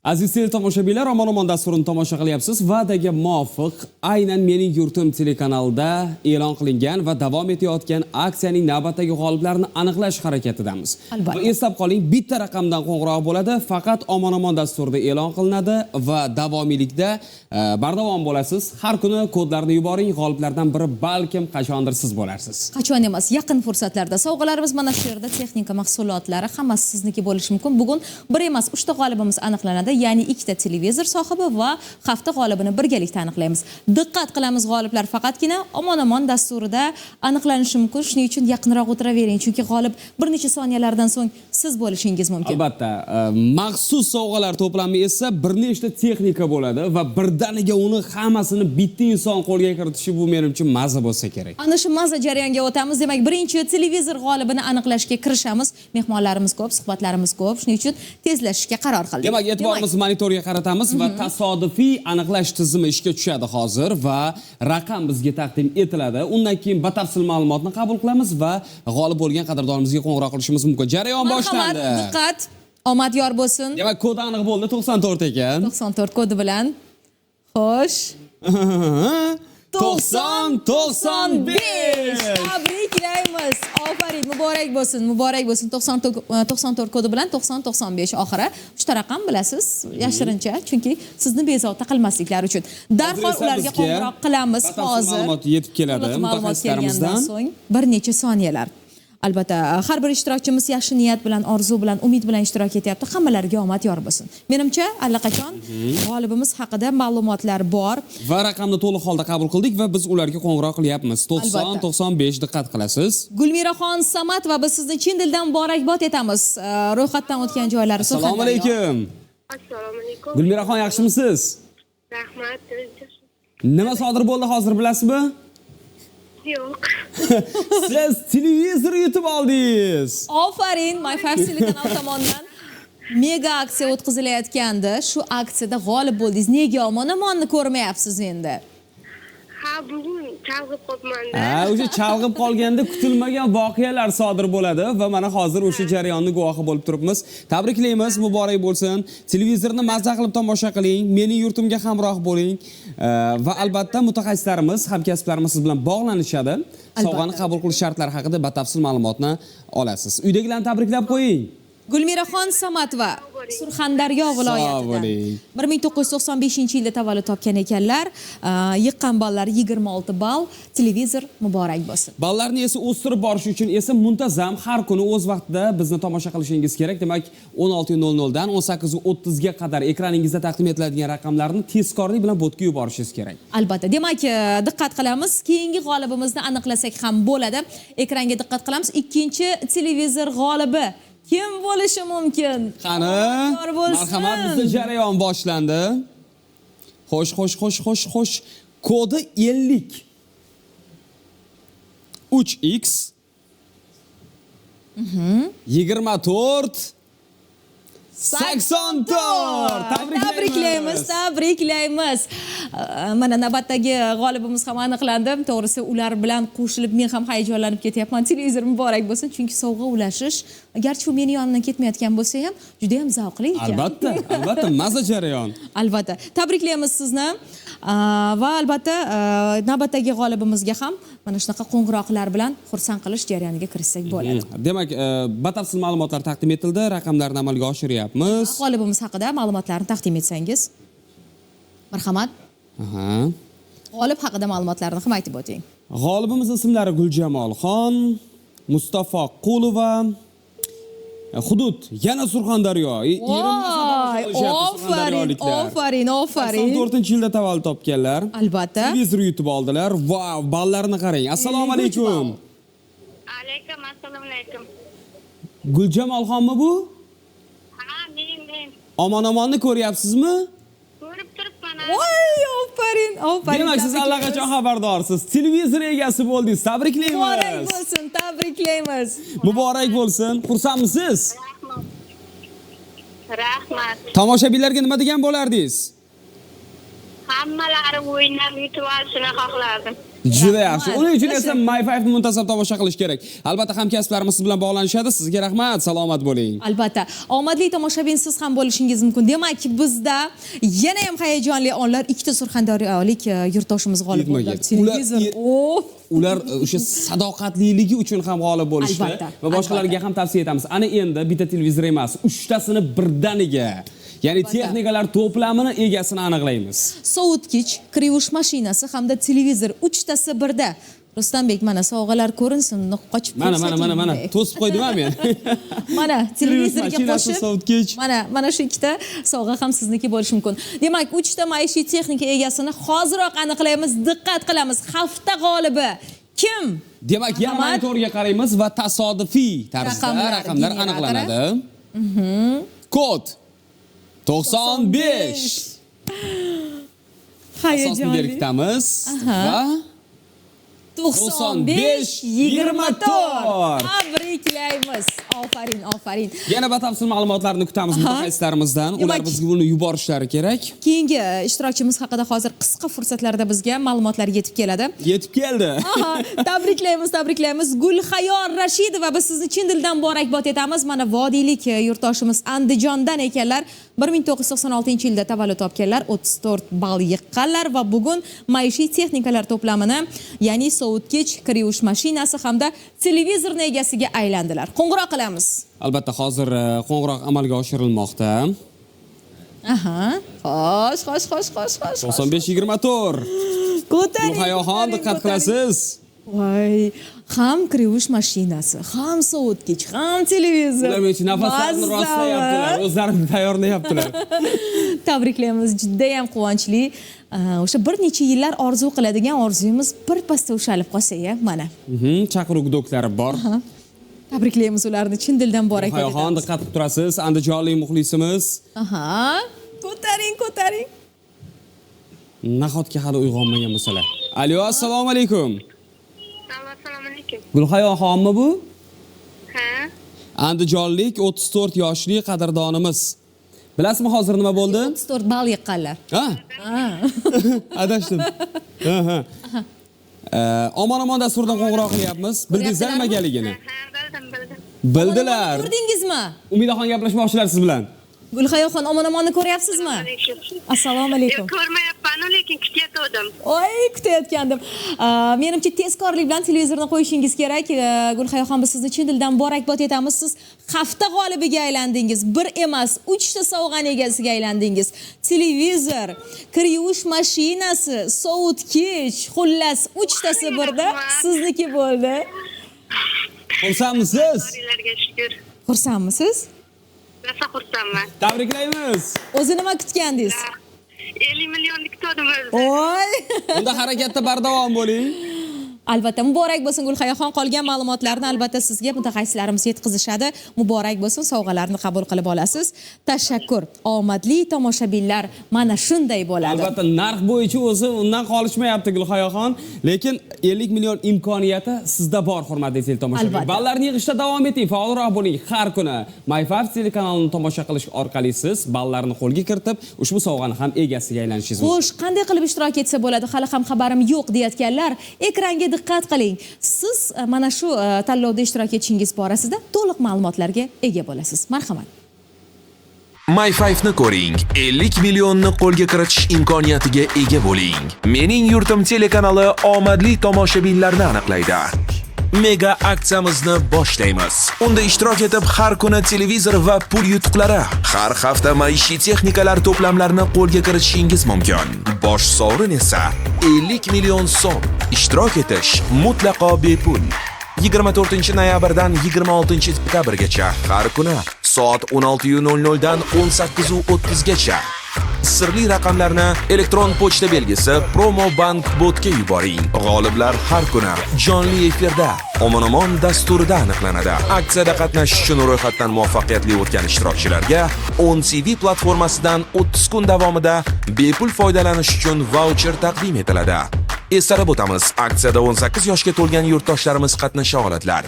Aziz tomoshabinlar, omon dasturini tomosha qilyapsiz. Va'daga muvofiq aynan Mening yurtim telekanalida e'lon qilingan va davom etayotgan aksiyaning navbatdagi g'oliblarini aniqlash harakatidamiz. Va eslab qoling, bitta raqamdan qo'ng'iroq bo'ladi, faqat omon dasturida e'lon qilinadi va davomiylikda bardavom bo'lasiz. Har kuni kodlarni yuboring, g'oliblardan biri balkim qachondir siz bo'larsiz. Qachon emas, yaqin fursatlarda sovg'alarimiz mana shu yerda, texnika mahsulotlari hammasi sizniki bo'lishi mumkin. Bugun bir emas, 3 ta g'olibimiz aniqlanadi. Ya'ni 2 ta televizor sohibi va hafta g'olibini birgalikda aniqlaymiz. Diqqat qilamiz, g'oliblar faqatgina omon dasturida aniqlanishi mumkin. Shuning uchun yaqinroq o'tiravering, chunki g'olib bir necha soniyalardan so'ng siz bo'lishingiz mumkin. Albatta, maxsus sovg'alar to'plami esa bir nechta texnika bo'ladi va birdaniga uni hammasini bitta inson qo'lga kiritishi bu men uchun maza bo'lsa kerak. Ana shu maza jarayonga o'tamiz. Demak, birinchi televizor g'olibini aniqlashga kirishamiz. Mehmonlarimiz ko'p, suhbatlarimiz ko'p. Shuning uchun tezlashishga qaror qildik. Demak, e'tiborimizni monitorga qaratamiz va tasodifiy aniqlash tizimi ishga tushadi hozir va raqam bizga taqdim etiladi. Undan keyin batafsil ma'lumotni qabul qilamiz va g'olib bo'lgan qadrdorimizga qo'ng'iroq qilishimiz mumkin. Jarayon boshlandi. Diqqat, omad yor bo'lsin. Demak, kod aniq bo'ldi, 94 ekan. 94 kodi bilan. Xo'sh. 90-95. Tabriklaymiz. Ofarin, muborak bo'lsin, muborak bo'lsin. 94 kodi bilan 90-95 oxiri. 3 ta raqam bilasiz, yashirincha, chunki sizni bezovta qilmasliklari uchun. Darhol ularga qo'ng'iroq qilamiz hozir. Ma'lumot yetib keladi mutaxassislarimizdan. So'ng bir necha soniyalar. Albatta, har bir ishtirokchimiz yaxshi niyat bilan, orzu bilan, umid bilan ishtirok etyapti. Hammalariga omad yor bo'lsin. Menimcha, allaqachon g'olibimiz haqida ma'lumotlar bor Va raqamni to'liq holda qabul qildik va biz ularga qo'ng'iroq qilyapmiz. 90-95 diqqat qilasiz. Gulmiraxon Samat va biz sizni chin dildan muborakbod etamiz. Ro'yxatdan o'tgan joylari Surxondaryo. Assalomu alaykum. Assalomu alaykum. Gulmiraxon, yaxshimisiz? Rahmat. Nima sodir bo'ldi hozir bilasizmi? Yo'q. Siz televizor yutib oldingiz. Ofarin, My Five telekanal tomonidan mega aksiya o'tkazilayotgandi. Shu aksiyada g'olib bo'ldingiz. Nega omon-omonni ko'rmayapsiz endi? Ha, bugun chalg'ib qolmanda. O'sha chalg'ib qolganda kutilmagan voqealar sodir bo'ladi va mana hozir o'sha jarayonni guvohi bo'lib turibmiz. Tabriklaymiz, muborak bo'lsin. Televizorni mazza qilib tomosha qiling, Mening yurtimga hamroh bo'ling va albatta mutaxassislarimiz, hamkasblarimiz siz bilan bog'lanishadi. Sovg'ani qabul qilish shartlari haqida batafsil ma'lumotni olasiz. Uydagilarni tabriklab qo'ying. Gulmiraxon Samatova, Surxondaryo viloyatidan 1995-yilda tavallud topgan ekanlar. Yiqqan ballari 26 ball. Televizor muborak bo'lsin. Ballarni esa o'stirib borish uchun esa muntazam har kuni o'z vaqtida bizni tomosha qilishingiz kerak. Demak, 16:00 dan 18:30 ga qadar ekraningizda taqdim etiladigan raqamlarni tezkorlik bilan botga yuborishingiz kerak. Albatta. Demak, diqqat qilamiz. Keyingi g'olibimizni aniqlasak ham bo'ladi. Ekranga diqqat qilamiz. Ikkinchi televizor g'olibi kim bo'lishi mumkin? Qani, marhamat, bizda jarayon boshlandi. Xo'sh. Kodi 50. 3x 24 84. Tabriklaymiz. Mana navbatdagi g'olibimiz ham aniqlandi. To'g'risi, ular bilan qo'shilib men ham hayajonlanib ketyapman. Televizor muborak bo'lsin, chunki sovg'a ulashish, garchi u meni yonimdan ketmayotgan bo'lsa ham, juda ham zavqli ekan. Albatta, maza jarayon. Albatta. Tabriklaymiz sizni. Va albatta, navbatdagi g'olibimizga ham mana shunaqa qo'ng'iroqlar bilan xursand qilish jarayoniga kirishsak bo'ladi. Demak, batafsil ma'lumotlar taqdim etildi, raqamlarni amalga oshiryapmiz. G'olibimiz haqida ma'lumotlarni taqdim etsangiz. Marhamat. G'olib haqida ma'lumotlarni ham aytib o'ting. G'olibimiz ismlari Guljamolxon, Mustafa Qulova, hudud yana Surxondaryo. Ofarin. 94-yilda tavallud topganlar. Albatta. Televizor yutib oldilar. Vau, ballarni qarang. Assalomu alaykum. Alaykum assalom. Guljamolxonmi bu? Ha, men. Omon-omonni ko'ryapsizmi? Ko'rib turibman. Ofarin. Demak, siz allaqachon xabardorsiz. Televizor egasi bo'ldingiz. Tabriklaymiz. Muborak bo'lsin, tabriklaymiz. Muborak bo'lsin. Xursandmisiz? Rahmat. Tomoshabinlarga nima degan bo'lardingiz? Hammalari o'ynab yutib olishini xohladim. Juda yaxshi. Uning uchun esa My5 ni muntazam tomosha qilish kerak. Albatta hamkasblarimiz siz bilan bog'lanishadi. Sizga rahmat, salomat bo'ling. Albatta. Omadli tomoshabin siz ham bo'lishingiz mumkin. Demak, bizda yana ham hayajonli onlar ikkita surxondaryolik yurtdoshimiz g'olib bo'ldi. Televizor. Ular o'sha sadoqatliligi uchun ham g'olib bo'lishdi Albatta, va boshqalarga ham tavsiya etamiz. Ana endi bitta televizor emas, 3 tasini birdaniga, ya'ni texnikalar to'plamini egasini aniqlaymiz. Sovutgich, kirish mashinasi hamda televizor 3 tasi birda. Rustambek, mana sovg'alar ko'rinsin, qochib Mana, to'sib qo'ydim-a men. Mana televizorga mashinasi, qo'shib. sovutgich. Mana shu ikkita sovg'a ham sizniki bo'lishi mumkin. Demak, 3 ta maishiy texnika egasini hoziroq aniqlaymiz. Diqqat qilamiz. Hafta g'olibi kim? Demak, yana monitorga qaraymiz va tasodifiy tarzda raqamlar aniqlanadi. Kod 95. Asosni berkitamiz va 95-24. Tabriklaymiz. Aferin. Yana batafsil ma'lumotlarni kutamiz mutaxassislarimizdan. Ular bizga buni yuborishlari kerak. Keyingi ishtirokchimiz haqida hozir qisqa fursatlarda bizga ma'lumotlar yetib keladi. Yetib keldi. Tabriklaymiz. Gulhayor Rashidova, biz sizni chin dildan muborakbod etamiz. Mana vodiylik yurtdoshimiz Andijondan ekanlar. 1996-yilda tavallud topganlar, 34 ball yiqqanlar va bugun maishiy texnikalar to'plamini, ya'ni sovutgich, kirish mashinasi hamda televizorni egasiga aylandilar. Qo'ng'iroq qilamiz. Albatta, hozir qo'ng'iroq amalga oshirilmoqda. Xo'sh. 95-24. Ko'taring. Hayoxon, diqqat qilasiz. Voy, ham kirish mashinasi, ham sovutgich, ham televizor. Ular men uchun nafaslarini rostlayaptilar, o'zlarini tayyorlayaptilar. Tabriklaymiz, juda ham quvonchli. O'sha bir necha yillar orzu qiladigan orzuyimiz bir pasda ushalib qolsa-ya, mana. Chaqiruv doklari bor. Tabriklaymiz ularni chin dildan muborak etamiz. Hayoxon, diqqat qilib turasiz. Andijonlik muxlisimiz. Ko'taring. Nahotki hali uyg'onmagan bo'lsalar. Alo, assalomu alaykum. Assalomu alaykum. Gulhayoxonmi bu? Ha? Andijonlik 34 yoshli qadrdonimiz. Bilasizmi hozir nima bo'ldi? 34 ball yiqqanlar. Ha? Adashdim. Omon dasturdan qo'ng'iroq qilyapmiz. Bildingizmi nimaligini? Ha, bildim. Bildilar. Ko'rdingizmi? Umidaxon gaplashmoqchilar siz bilan. Gulhayoxon, omon-omonni ko'ryapsizmi? Assalomu alaykum. Ko'rmayapman, lekin kutayotgandim. Kutayotgandim. Menimcha tezkorlik bilan televizorni qo'yishingiz kerak. Gulhayoxon, biz sizni chin dildan muborakbod etamiz. Siz hafta g'olibiga aylandingiz. Bir emas, 3 ta sovg'ani egasiga aylandingiz. Televizor, kirish mashinasi, sovutgich, xullas 3 tasi birda sizniki bo'ldi. Xursandmisiz? Xudolarga shukr. Xursandmisiz? Rosa xursandman. Tabriklaymiz. O'zi nima kutgandingiz? 50 millionlik kutdim o'zi. Voy! Unda harakatda bardavom bo'ling. Albatta, muborak bo'lsin Gulhayoxon. Qolgan ma'lumotlarni albatta sizga mutaxassislarimiz yetkazishadi. Muborak bo'lsin, sovg'alarni qabul qilib olasiz. Tashakkur. Omadli tomoshabinlar mana shunday bo'ladi. Albatta, narx bo'yicha o'zi undan qolishmayapti Gulhayoxon, lekin 50 million imkoniyati sizda bor, hurmatli teletomoshabin. Ballarni yig'ishda davom eting, faolroq bo'ling. Har kuni My5 telekanalini tomosha qilish orqali siz ballarni qo'lga kiritib, ushbu sovg'ani ham egasiga aylanishingiz mumkin. Xo'sh, qanday qilib ishtirok etsa bo'ladi? Hali ham xabarim yo'q deyotganlar, ekranga diqqat qiling. Siz mana shu tanlovda ishtirok etishingiz borasida to'liq ma'lumotlarga ega bo'lasiz. Marhamat. My5 ni ko'ring, 50 millionni qo'lga kiritish imkoniyatiga ega bo'ling. Mening yurtim telekanali omadli tomoshabinlarni aniqlaydi. Mega aksiyamizni boshlaymiz. Unda ishtirok etib, har kuni televizor va pul yutuqlari, har hafta maishiy texnikalar to'plamlarini qo'lga kiritishingiz mumkin. Bosh sovrin esa 50 million so'm. Ishtirok etish mutlaqo bepul. 24 noyabrdan 26 dekabrgacha har kuni soat 16:00 dan 18:30 gacha. Sirli raqamlarni elektron pochta belgisi Promobank botga yuboring. G'oliblar har kuni jonli efirda Omon dasturida aniqlanadi. Aksiyada qatnashish uchun ro'yxatdan muvaffaqiyatli o'tgan ishtirokchilarga 10CV platformasidan 30 kun davomida bepul foydalanish uchun vaucher taqdim etiladi. Eslatib o'tamiz, aksiyada 18 yoshga to'lgan yurtdoshlarimiz qatnasha oladilar.